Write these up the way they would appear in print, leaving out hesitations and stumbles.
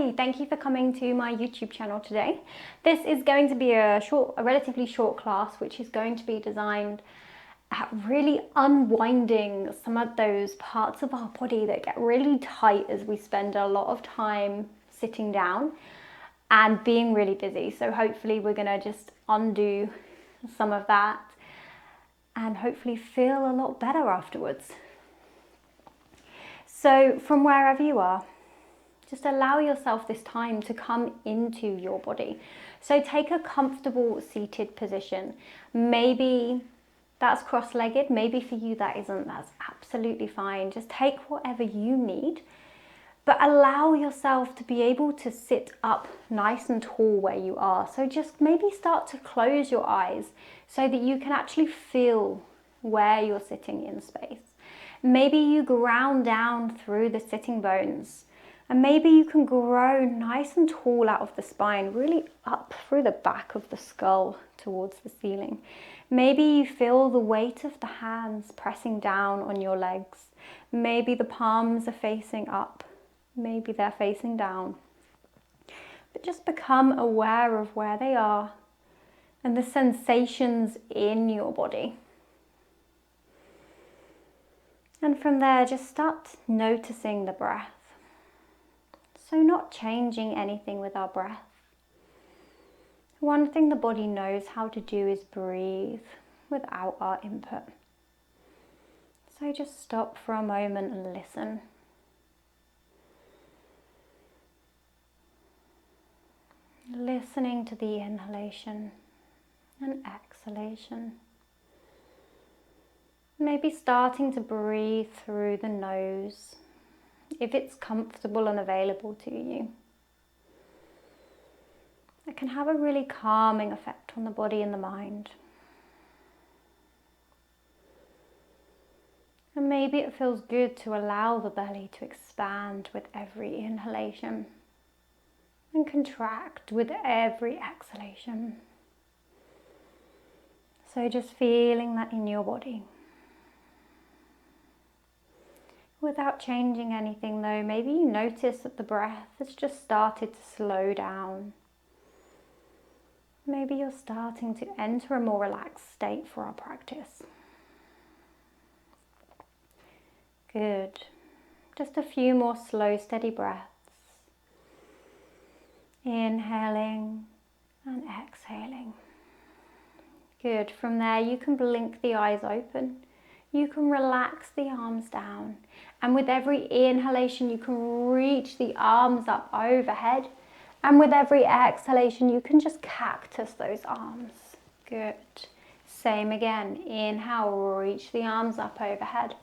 Hi, thank you for coming to my YouTube channel today. This is going to be a relatively short class, which is going to be designed at really unwinding some of those parts of our body that get really tight as we spend a lot of time sitting down and being really busy. So hopefully we're going to just undo some of that and hopefully feel a lot better afterwards. So from wherever you are, just allow yourself this time to come into your body. So take a comfortable seated position. Maybe that's cross-legged, maybe for you that isn't, that's absolutely fine. Just take whatever you need, but allow yourself to be able to sit up nice and tall where you are. So just maybe start to close your eyes so that you can actually feel where you're sitting in space. Maybe you ground down through the sitting bones. And maybe you can grow nice and tall out of the spine, really up through the back of the skull towards the ceiling. Maybe you feel the weight of the hands pressing down on your legs. Maybe the palms are facing up. Maybe they're facing down. But just become aware of where they are and the sensations in your body. And from there, just start noticing the breath. So not changing anything with our breath. One thing the body knows how to do is breathe without our input. So just stop for a moment and listen. Listening to the inhalation and exhalation. Maybe starting to breathe through the nose, if it's comfortable and available to you. It can have a really calming effect on the body and the mind. And maybe it feels good to allow the belly to expand with every inhalation and contract with every exhalation. So just feeling that in your body. Without changing anything though, maybe you notice that the breath has just started to slow down. Maybe you're starting to enter a more relaxed state for our practice. Good. Just a few more slow, steady breaths. Inhaling and exhaling. Good. From there, you can blink the eyes open. You can relax the arms down. And with every inhalation, you can reach the arms up overhead. And with every exhalation, you can just cactus those arms. Good. Same again. Inhale, reach the arms up overhead.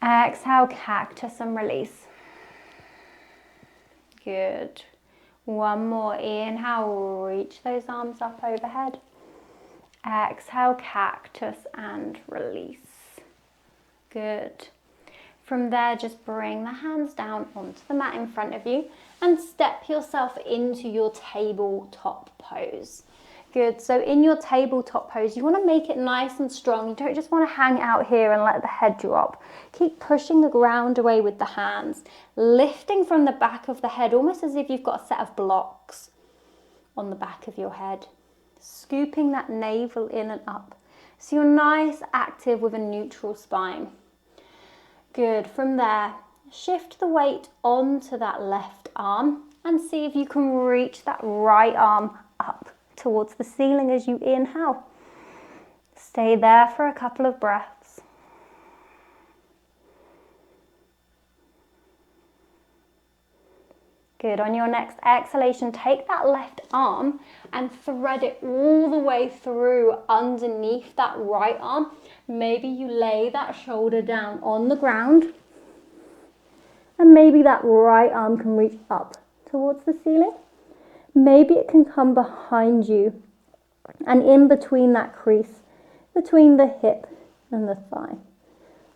Exhale, cactus and release. Good. One more. Inhale, reach those arms up overhead. Exhale, cactus and release. Good. From there, just bring the hands down onto the mat in front of you and step yourself into your tabletop pose. Good. So in your tabletop pose, you want to make it nice and strong. You don't just want to hang out here and let the head drop. Keep pushing the ground away with the hands, lifting from the back of the head, almost as if you've got a set of blocks on the back of your head. Scooping that navel in and up. So you're nice, active with a neutral spine. Good. From there, shift the weight onto that left arm and see if you can reach that right arm up towards the ceiling as you inhale. Stay there for a couple of breaths. Good. On your next exhalation, take that left arm and thread it all the way through underneath that right arm. Maybe you lay that shoulder down on the ground. And maybe that right arm can reach up towards the ceiling. Maybe it can come behind you and in between that crease, between the hip and the thigh.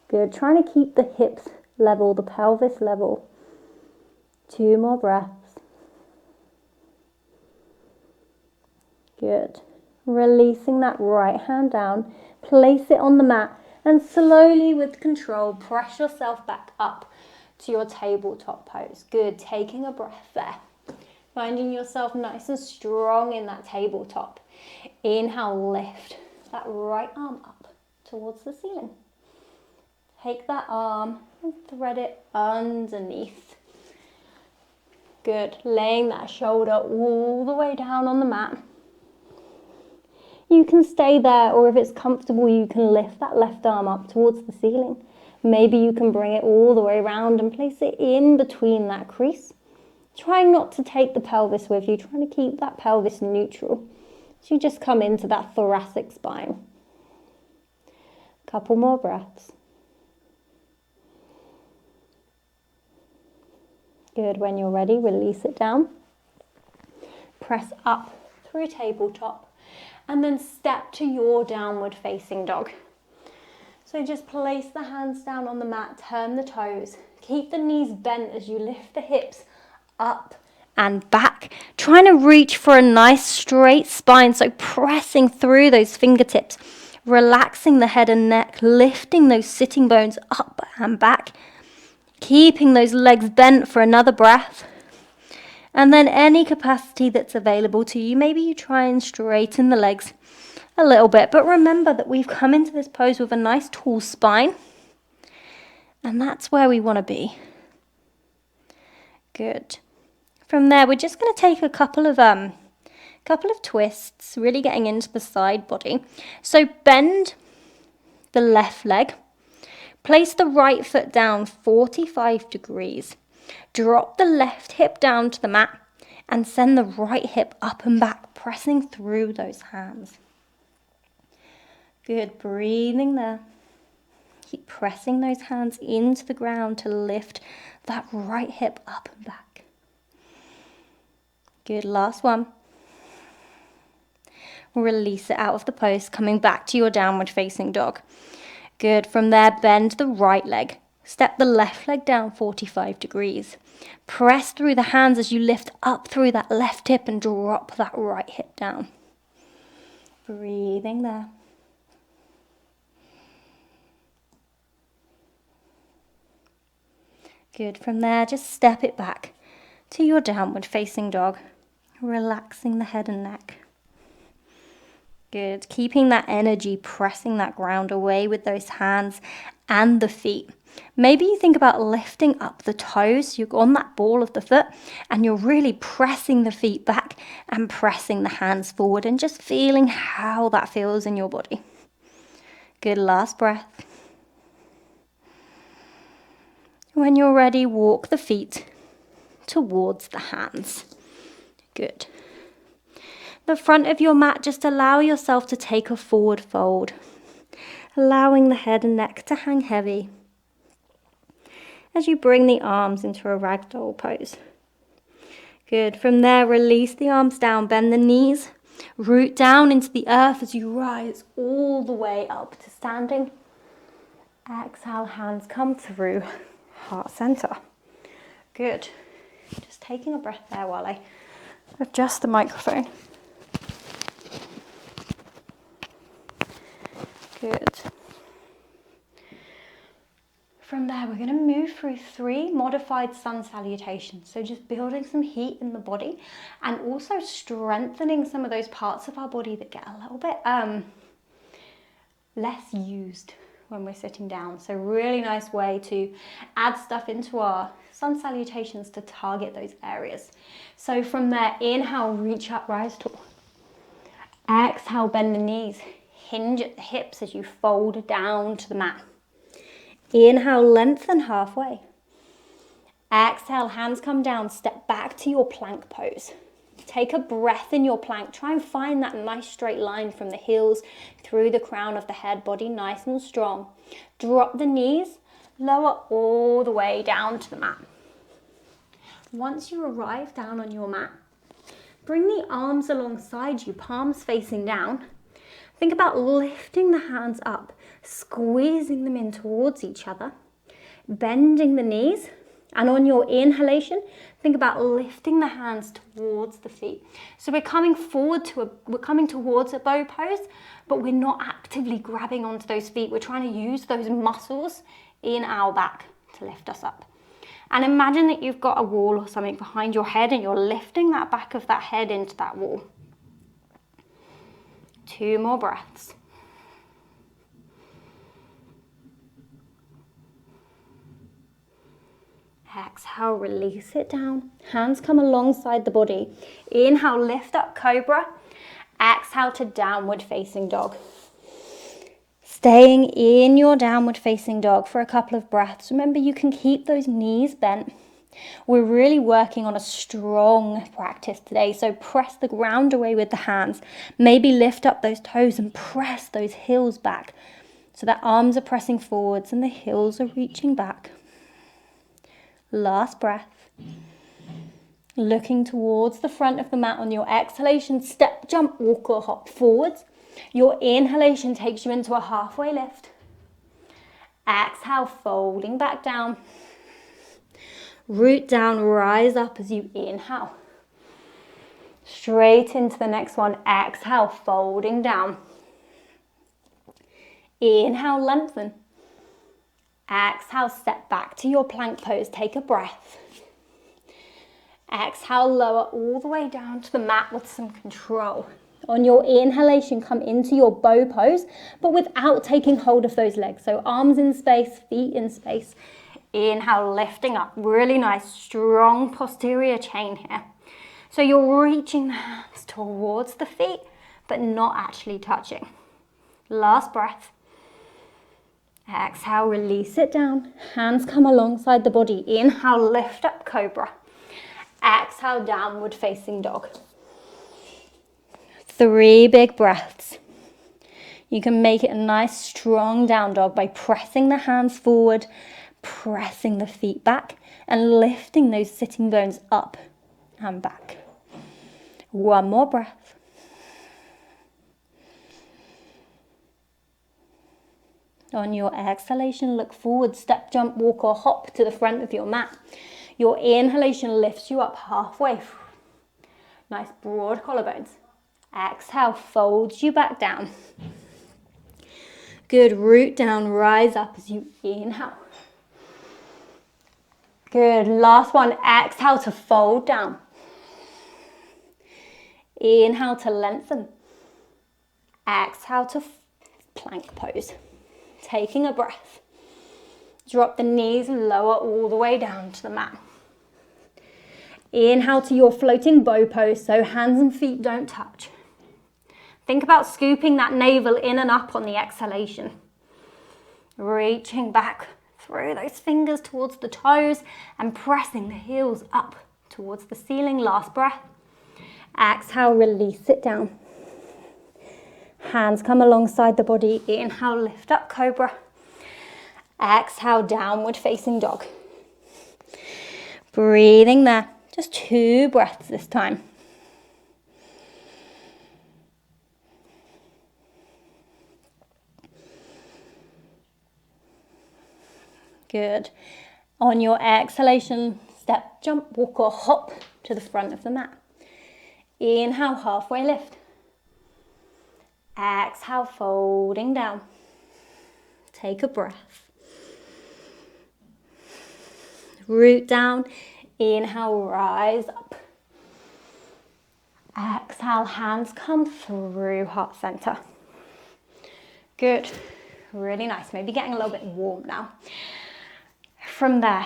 Good. Trying to keep the hips level, the pelvis level. 2 more breaths. Good. Releasing that right hand down, place it on the mat and slowly with control press yourself back up to your tabletop pose. Good, taking a breath there. Finding yourself nice and strong in that tabletop. Inhale, lift that right arm up towards the ceiling. Take that arm and thread it underneath. Good, laying that shoulder all the way down on the mat. You can stay there, or if it's comfortable, you can lift that left arm up towards the ceiling. Maybe you can bring it all the way around and place it in between that crease. Trying not to take the pelvis with you, trying to keep that pelvis neutral. So you just come into that thoracic spine. Couple more breaths. Good, when you're ready, release it down. Press up through tabletop and then step to your downward facing dog. So just place the hands down on the mat, turn the toes, keep the knees bent as you lift the hips up and back, trying to reach for a nice straight spine, so pressing through those fingertips, relaxing the head and neck, lifting those sitting bones up and back, keeping those legs bent for another breath. And then any capacity that's available to you, maybe you try and straighten the legs a little bit, but remember that we've come into this pose with a nice tall spine, and that's where we want to be. Good. From there, we're just going to take a couple of twists, really getting into the side body. So bend the left leg, place the right foot down 45 degrees, drop the left hip down to the mat, and send the right hip up and back, pressing through those hands. Good, breathing there. Keep pressing those hands into the ground to lift that right hip up and back. Good, last one. Release it out of the pose, coming back to your downward facing dog. Good, from there, bend the right leg. Step the left leg down 45 degrees. Press through the hands as you lift up through that left hip and drop that right hip down. Breathing there. Good, from there, just step it back to your downward facing dog, relaxing the head and neck. Good, keeping that energy, pressing that ground away with those hands and the feet. Maybe you think about lifting up the toes, you're on that ball of the foot, and you're really pressing the feet back and pressing the hands forward and just feeling how that feels in your body. Good, last breath. When you're ready, walk the feet towards the hands. Good. The front of your mat, just allow yourself to take a forward fold, allowing the head and neck to hang heavy as you bring the arms into a ragdoll pose. Good. From there, release the arms down, bend the knees, root down into the earth as you rise all the way up to standing. Exhale, hands come through heart center. Good. Just taking a breath there while I adjust the microphone. Good. From there, we're going to move through 3 modified sun salutations. So just building some heat in the body and also strengthening some of those parts of our body that get a little bit less used when we're sitting down. So really nice way to add stuff into our sun salutations to target those areas. So from there, inhale, reach up, rise tall. Exhale, bend the knees. Hinge at the hips as you fold down to the mat. Inhale, lengthen halfway. Exhale, hands come down, step back to your plank pose. Take a breath in your plank. Try and find that nice straight line from the heels through the crown of the head, body nice and strong. Drop the knees, lower all the way down to the mat. Once you arrive down on your mat, bring the arms alongside you, palms facing down. Think about lifting the hands up, squeezing them in towards each other, bending the knees, and on your inhalation, think about lifting the hands towards the feet. So we're coming towards a bow pose, but we're not actively grabbing onto those feet. We're trying to use those muscles in our back to lift us up. And imagine that you've got a wall or something behind your head and you're lifting that back of that head into that wall. 2 more breaths. Exhale, release it down. Hands come alongside the body. Inhale, lift up cobra. Exhale to downward facing dog. Staying in your downward facing dog for a couple of breaths. Remember, you can keep those knees bent. We're really working on a strong practice today, so press the ground away with the hands. Maybe lift up those toes and press those heels back so that arms are pressing forwards and the heels are reaching back. Last breath. Looking towards the front of the mat on your exhalation, step, jump, walk or hop forwards. Your inhalation takes you into a halfway lift. Exhale, folding back down. Root down, rise up as you inhale. Straight into the next one. Exhale, folding down. Inhale, lengthen. Exhale, step back to your plank pose. Take a breath. Exhale, lower all the way down to the mat with some control. On your inhalation, come into your bow pose, but without taking hold of those legs. So arms in space, feet in space. Inhale, lifting up. Really nice, strong posterior chain here. So you're reaching the hands towards the feet, but not actually touching. Last breath. Exhale, release it down. Hands come alongside the body. Inhale, lift up cobra. Exhale, downward facing dog. 3 big breaths. You can make it a nice strong down dog by pressing the hands forward, pressing the feet back, and lifting those sitting bones up and back. 1 more breath. On your exhalation, look forward, step, jump, walk or hop to the front of your mat. Your inhalation lifts you up halfway. Nice broad collarbones. Exhale, folds you back down. Good, root down, rise up as you inhale. Good, last one, exhale to fold down. Inhale to lengthen. Exhale to plank pose. Taking a breath. Drop the knees lower all the way down to the mat. Inhale to your floating bow pose, so hands and feet don't touch. Think about scooping that navel in and up on the exhalation. Reaching back through those fingers towards the toes and pressing the heels up towards the ceiling. Last breath. Exhale, release it down. Hands come alongside the body. Inhale, lift up cobra. Exhale, downward facing dog. Breathing there. Just 2 breaths this time. Good. On your exhalation, step, jump, walk or hop to the front of the mat. Inhale, halfway lift. Exhale, folding down. Take a breath. Root down. Inhale, rise up. Exhale, hands come through heart center. Good. Really nice. Maybe getting a little bit warm now. From there,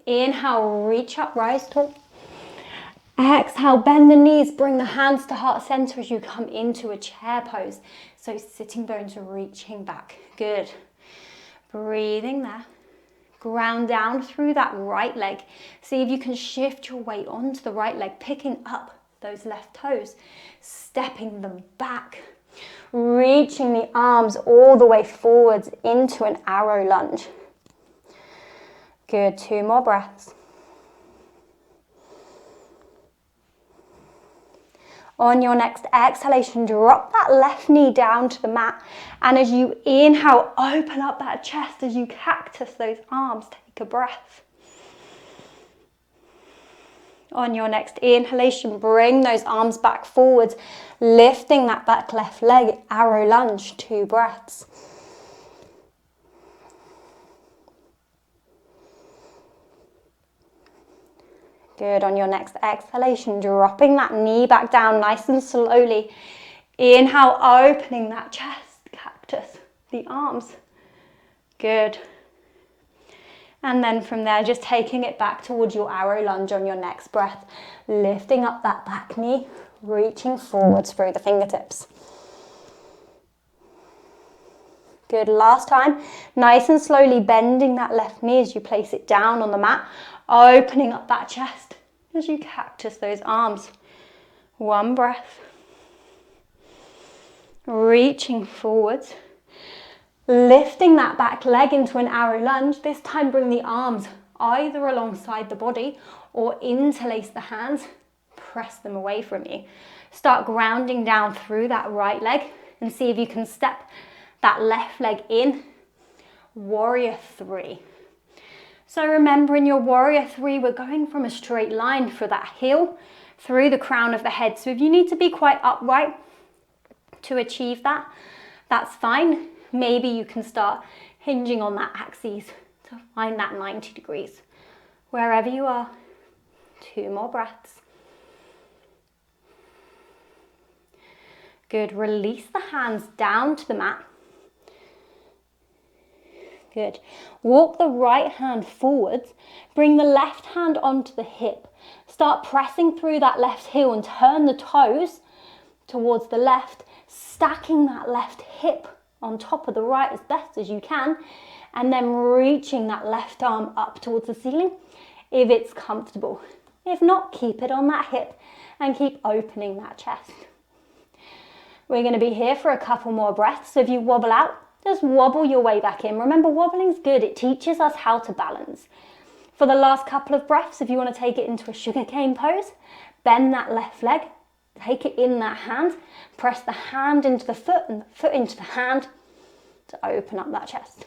inhale, reach up, rise tall. Exhale, bend the knees, bring the hands to heart center as you come into a chair pose. So sitting bones are reaching back. Good. Breathing there. Ground down through that right leg. See if you can shift your weight onto the right leg, picking up those left toes, stepping them back, reaching the arms all the way forwards into an arrow lunge. Good, 2 more breaths. On your next exhalation, drop that left knee down to the mat. And as you inhale, open up that chest as you cactus those arms. Take a breath. On your next inhalation, bring those arms back forwards, lifting that back left leg, arrow lunge, 2 breaths. Good. On your next exhalation, dropping that knee back down nice and slowly. Inhale, opening that chest, cactus, the arms. Good. And then from there, just taking it back towards your arrow lunge on your next breath, lifting up that back knee, reaching forwards through the fingertips. Good, last time, nice and slowly bending that left knee as you place it down on the mat, opening up that chest as you cactus those arms. One breath. Reaching forwards, lifting that back leg into an arrow lunge. This time bring the arms either alongside the body or interlace the hands, press them away from you. Start grounding down through that right leg and see if you can step that left leg in. Warrior three. So remember, in your warrior three, we're going from a straight line for that heel through the crown of the head. So if you need to be quite upright to achieve that, that's fine. Maybe you can start hinging on that axis to find that 90 degrees. Wherever you are, 2 more breaths. Good, release the hands down to the mat. Good. Walk the right hand forwards, bring the left hand onto the hip. Start pressing through that left heel and turn the toes towards the left, stacking that left hip on top of the right as best as you can, and then reaching that left arm up towards the ceiling if it's comfortable. If not, keep it on that hip and keep opening that chest. We're going to be here for a couple more breaths, so if you wobble out, just wobble your way back in. Remember, wobbling's good. It teaches us how to balance. For the last couple of breaths, if you want to take it into a sugarcane pose, bend that left leg, take it in that hand, press the hand into the foot and the foot into the hand to open up that chest.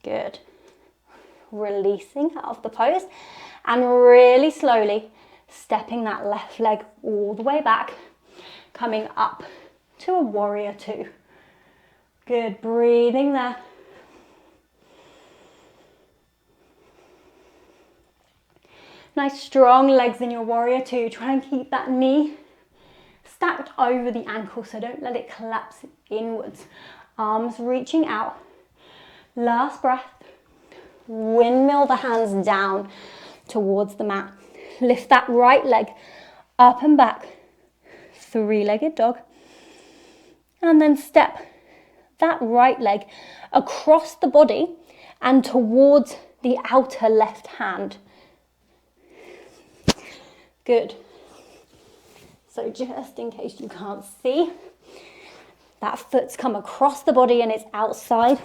Good. Releasing out of the pose and really slowly stepping that left leg all the way back, coming up to a warrior two. Good, breathing there. Nice strong legs in your warrior two. Try and keep that knee stacked over the ankle, so don't let it collapse inwards. Arms reaching out. Last breath. Windmill the hands down towards the mat. Lift that right leg up and back. 3-legged dog. And then step that right leg across the body and towards the outer left hand. Good. So just in case you can't see, that foot's come across the body and it's outside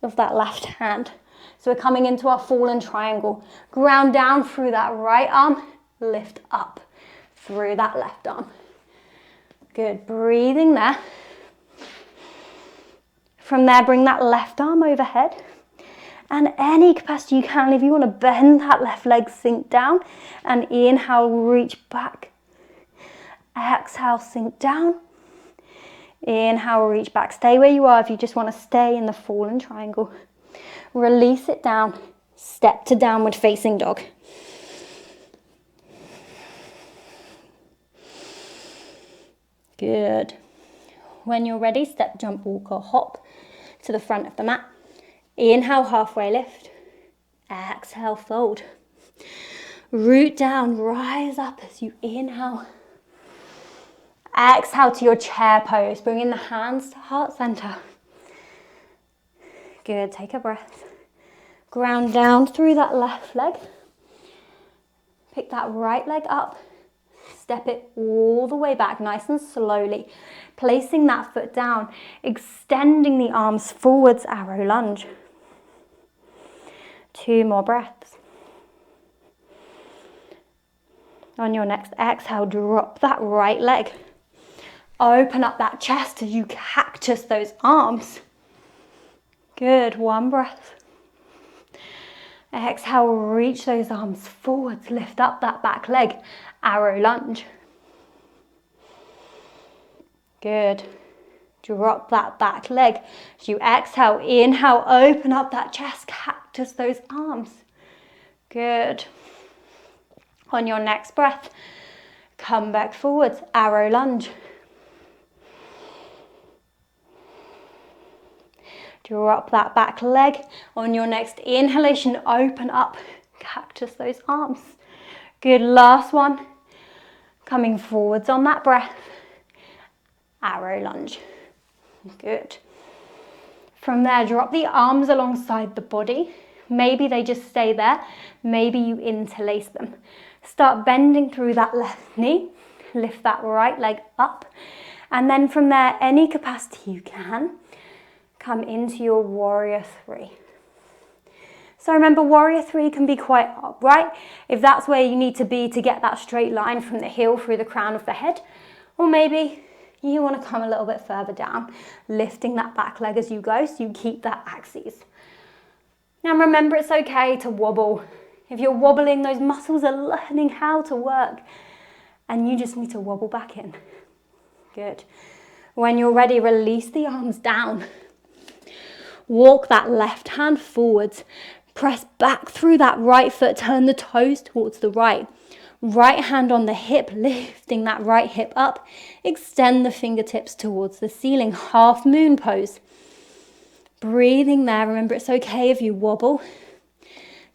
of that left hand. So we're coming into our fallen triangle. Ground down through that right arm, lift up through that left arm. Good, breathing there. From there, bring that left arm overhead. And any capacity you can, if you want to bend that left leg, sink down. And inhale, reach back. Exhale, sink down. Inhale, reach back. Stay where you are if you just want to stay in the fallen triangle. Release it down. Step to downward facing dog. Good. When you're ready, step, jump, walk or hop to the front of the mat. Inhale, halfway lift. Exhale, fold. Root down, rise up as you inhale. Exhale to your chair pose. Bring in the hands to heart center. Good, take a breath. Ground down through that left leg. Pick that right leg up. Step it all the way back, nice and slowly. Placing that foot down, extending the arms forwards, arrow lunge. 2 more breaths. On your next exhale, drop that right leg. Open up that chest as you cactus those arms. Good, 1 breath. Exhale, reach those arms forwards, lift up that back leg, arrow lunge. Good. Drop that back leg. As you exhale, inhale, open up that chest, cactus those arms. Good. On your next breath, come back forwards, arrow lunge. Drop that back leg. On your next inhalation, open up, cactus those arms. Good, last one. Coming forwards on that breath, arrow lunge. Good. From there, drop the arms alongside the body. Maybe they just stay there. Maybe you interlace them. Start bending through that left knee. Lift that right leg up. And then from there, any capacity you can, come into your warrior three. So remember, warrior three can be quite upright, if that's where you need to be to get that straight line from the heel through the crown of the head. Or maybe you want to come a little bit further down, lifting that back leg as you go, so you keep that axis. Now remember, it's okay to wobble. If you're wobbling, those muscles are learning how to work, and you just need to wobble back in. Good. When you're ready, release the arms down. Walk that left hand forwards. Press back through that right foot. Turn the toes towards the right. Right hand on the hip, lifting that right hip up. Extend the fingertips towards the ceiling. Half moon pose. Breathing there. Remember, it's okay if you wobble.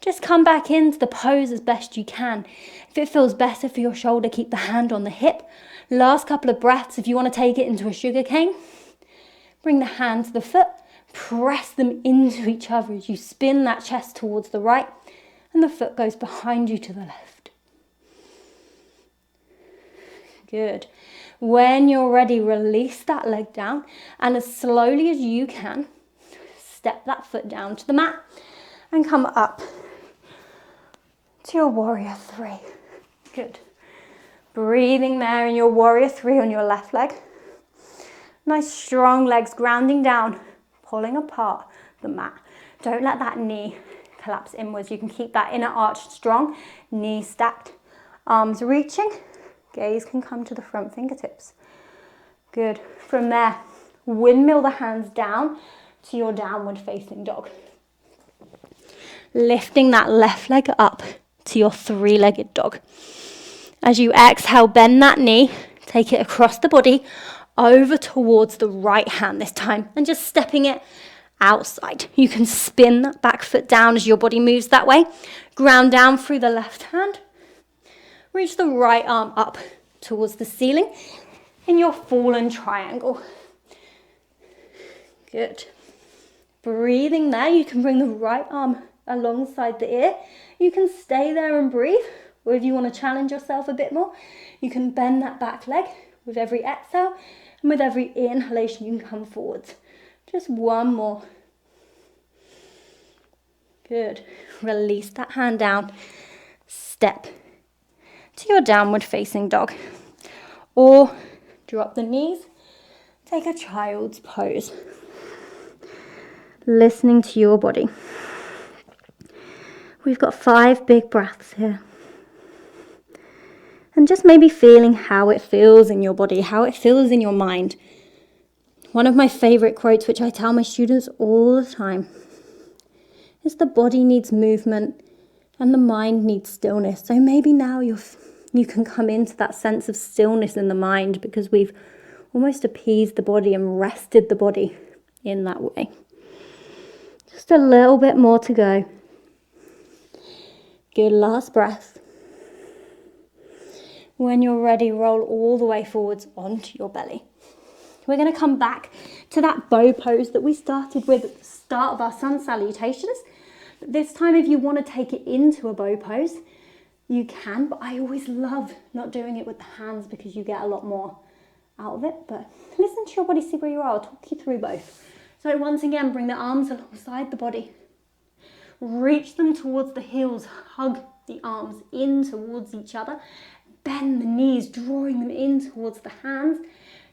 Just come back into the pose as best you can. If it feels better for your shoulder, keep the hand on the hip. Last couple of breaths, if you want to take it into a sugar cane, bring the hand to the foot. Press them into each other as you spin that chest towards the right and the foot goes behind you to the left. Good. When you're ready, release that leg down and as slowly as you can, step that foot down to the mat and come up to your warrior three. Good. Breathing there in your warrior three on your left leg. Nice strong legs grounding down. Pulling apart the mat. Don't let that knee collapse inwards. You can keep that inner arch strong, knees stacked, arms reaching, gaze can come to the front fingertips. Good. From there, windmill the hands down to your downward facing dog. Lifting that left leg up to your three-legged dog. As you exhale, bend that knee, take it across the body, over towards the right hand this time and just stepping it outside. You can spin that back foot down as your body moves that way. Ground down through the left hand. Reach the right arm up towards the ceiling in your fallen triangle. Good. Breathing there, you can bring the right arm alongside the ear. You can stay there and breathe, or if you want to challenge yourself a bit more, you can bend that back leg with every exhale. And with every inhalation, you can come forwards. Just one more. Good. Release that hand down. Step to your downward facing dog. Or drop the knees. Take a child's pose. Listening to your body. We've got 5 big breaths here. And just maybe feeling how it feels in your body, how it feels in your mind. One of my favourite quotes, which I tell my students all the time, is the body needs movement and the mind needs stillness. So maybe now you can come into that sense of stillness in the mind because we've almost appeased the body and rested the body in that way. Just a little bit more to go. Good, last breath. When you're ready, roll all the way forwards onto your belly. We're going to come back to that bow pose that we started with at the start of our sun salutations. But this time, if you want to take it into a bow pose, you can. But I always love not doing it with the hands because you get a lot more out of it. But listen to your body, see where you are. I'll talk you through both. So once again, bring the arms alongside the body. Reach them towards the heels. Hug the arms in towards each other. Bend the knees, drawing them in towards the hands,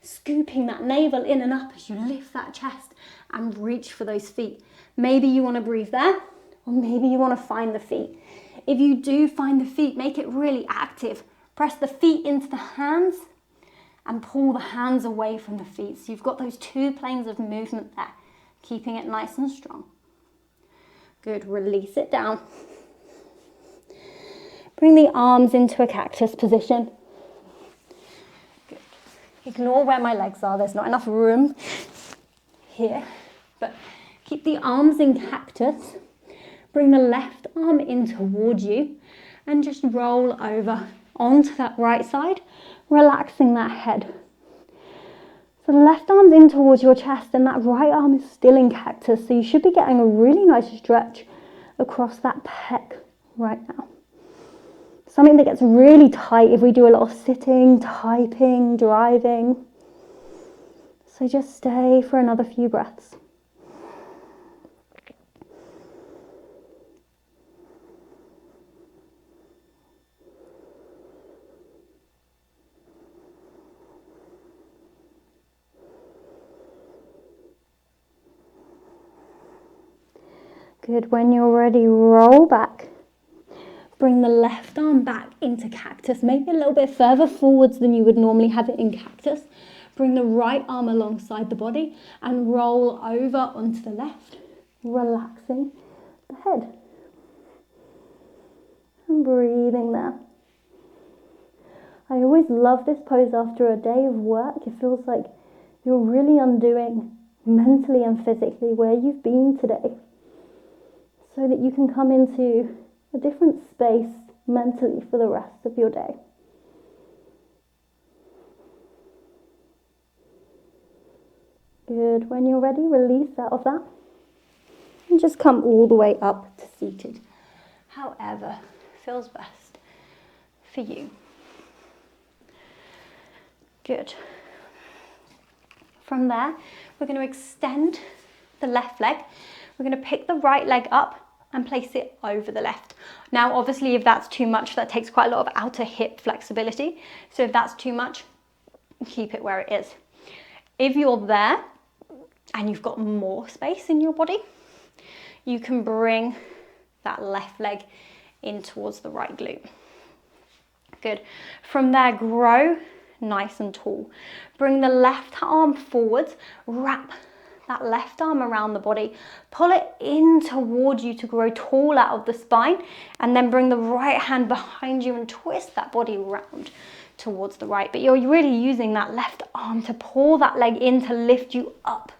scooping that navel in and up as you lift that chest and reach for those feet. Maybe you want to breathe there, or maybe you want to find the feet. If you do find the feet, make it really active. Press the feet into the hands and pull the hands away from the feet. So you've got those 2 planes of movement there, keeping it nice and strong. Good, release it down. Bring the arms into a cactus position. Good. Ignore where my legs are, there's not enough room here, but keep the arms in cactus. Bring the left arm in towards you and just roll over onto that right side, relaxing that head. So the left arm's in towards your chest and that right arm is still in cactus, so you should be getting a really nice stretch across that pec right now. Something that gets really tight if we do a lot of sitting, typing, driving. So just stay for another few breaths. Good. When you're ready, roll back. Bring the left arm back into cactus, maybe a little bit further forwards than you would normally have it in cactus. Bring the right arm alongside the body and roll over onto the left, relaxing the head. And breathing there. I always love this pose after a day of work. It feels like you're really undoing mentally and physically where you've been today, so that you can come into a different space mentally for the rest of your day. Good. When you're ready, release out of that and just come all the way up to seated. However feels best for you. Good. From there, we're going to extend the left leg. We're going to pick the right leg up and place it over the left. Now, obviously, if that's too much, that takes quite a lot of outer hip flexibility. So if that's too much, keep it where it is. If you're there and you've got more space in your body, you can bring that left leg in towards the right glute. Good. From there, grow nice and tall. Bring the left arm forwards, wrap that left arm around the body, pull it in towards you to grow tall out of the spine, and then bring the right hand behind you and twist that body round towards the right. But you're really using that left arm to pull that leg in to lift you up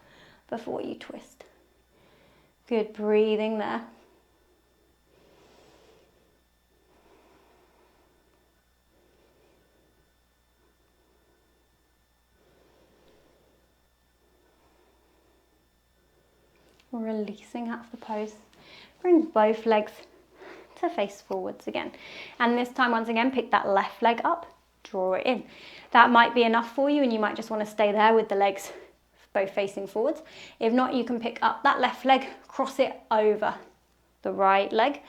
before you twist. Good, breathing there. Releasing out of the pose. Bring both legs to face forwards again. And this time, once again, pick that left leg up, draw it in. That might be enough for you and you might just want to stay there with the legs both facing forwards. If not, you can pick up that left leg, cross it over the right leg,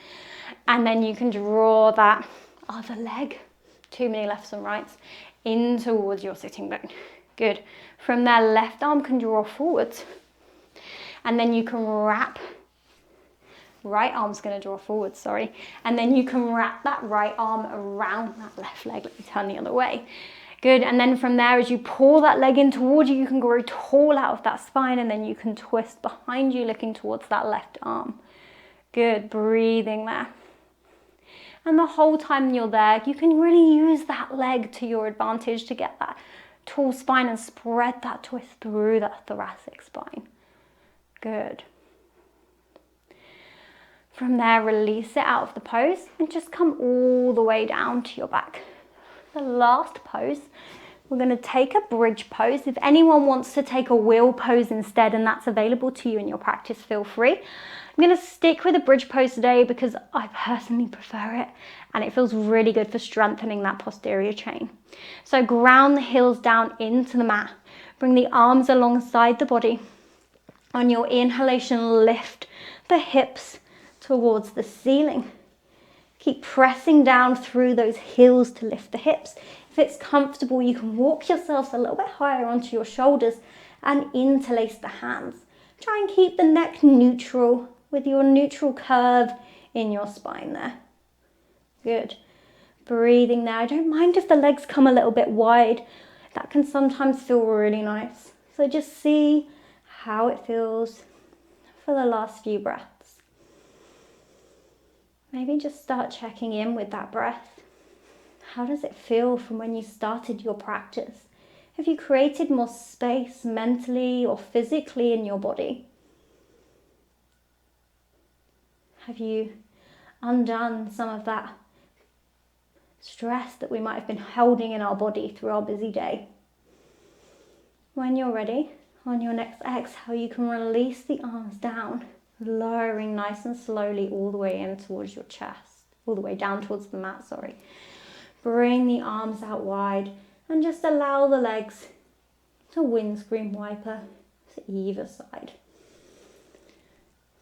and then you can draw that other leg, too many lefts and rights, in towards your sitting bone. Good. From there, left arm can draw forwards. And then you can wrap, right arm's going to draw forward, sorry. And then you can wrap that right arm around that left leg. Let me turn the other way. Good, and then from there, as you pull that leg in towards you, you can grow tall out of that spine, and then you can twist behind you, looking towards that left arm. Good, breathing there. And the whole time you're there, you can really use that leg to your advantage to get that tall spine and spread that twist through that thoracic spine. Good. From there, release it out of the pose and just come all the way down to your back. The last pose, we're going to take a bridge pose. If anyone wants to take a wheel pose instead and that's available to you in your practice, feel free. I'm going to stick with a bridge pose today because I personally prefer it and it feels really good for strengthening that posterior chain. So ground the heels down into the mat. Bring the arms alongside the body. On your inhalation, lift the hips towards the ceiling. Keep pressing down through those heels to lift the hips. If it's comfortable, you can walk yourselves a little bit higher onto your shoulders and interlace the hands. Try and keep the neck neutral with your neutral curve in your spine there. Good. Breathing there. I don't mind if the legs come a little bit wide. That can sometimes feel really nice. So just see how it feels for the last few breaths. Maybe just start checking in with that breath. How does it feel from when you started your practice? Have you created more space mentally or physically in your body? Have you undone some of that stress that we might have been holding in our body through our busy day? When you're ready, on your next exhale, you can release the arms down, lowering nice and slowly all the way in towards your chest, all the way down towards the mat, sorry. Bring the arms out wide and just allow the legs to windscreen wiper to either side.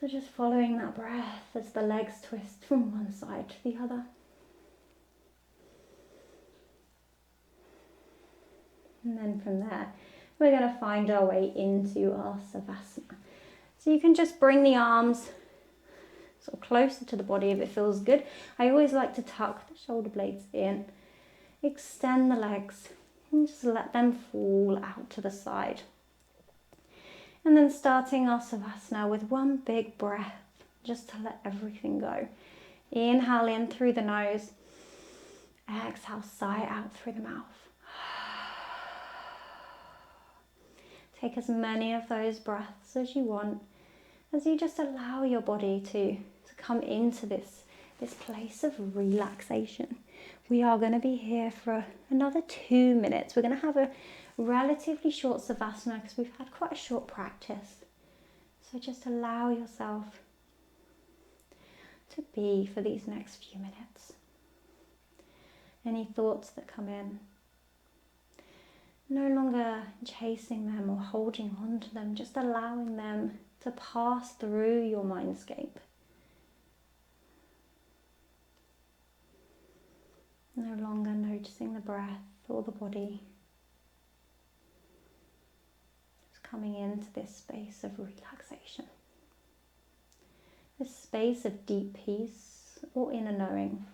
So just following that breath as the legs twist from one side to the other. And then from there, we're going to find our way into our Savasana. So you can just bring the arms sort of closer to the body if it feels good. I always like to tuck the shoulder blades in, extend the legs, and just let them fall out to the side. And then starting our Savasana with one big breath, just to let everything go. Inhale in through the nose, exhale, sigh out through the mouth. Take as many of those breaths as you want, as you just allow your body to come into this place of relaxation. We are going to be here for another 2 minutes. We're going to have a relatively short Savasana because we've had quite a short practice. So just allow yourself to be for these next few minutes. Any thoughts that come in, no longer chasing them or holding on to them, just allowing them to pass through your mindscape. No longer noticing the breath or the body. Just coming into this space of relaxation. This space of deep peace or inner knowing.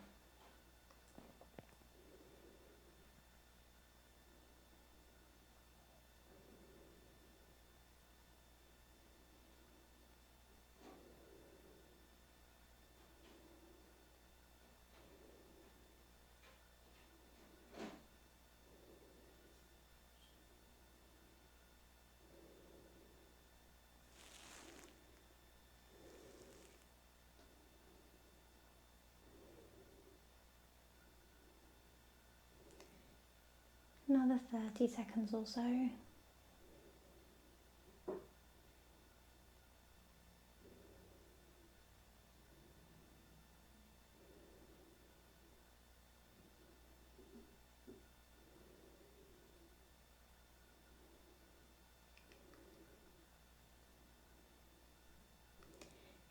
Another 30 seconds or so.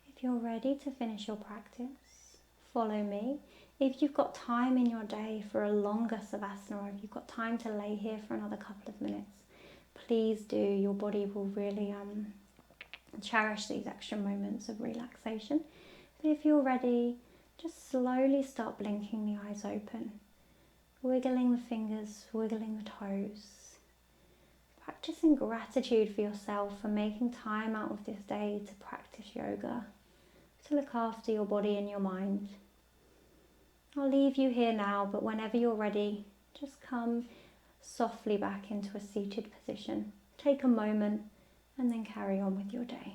If you're ready to finish your practice, follow me. If you've got time in your day for a longer Savasana, or if you've got time to lay here for another couple of minutes, please do. Your body will really cherish these extra moments of relaxation. But if you're ready, just slowly start blinking the eyes open, wiggling the fingers, wiggling the toes, practicing gratitude for yourself for making time out of this day to practice yoga, to look after your body and your mind. I'll leave you here now, but whenever you're ready, just come softly back into a seated position. Take a moment and then carry on with your day.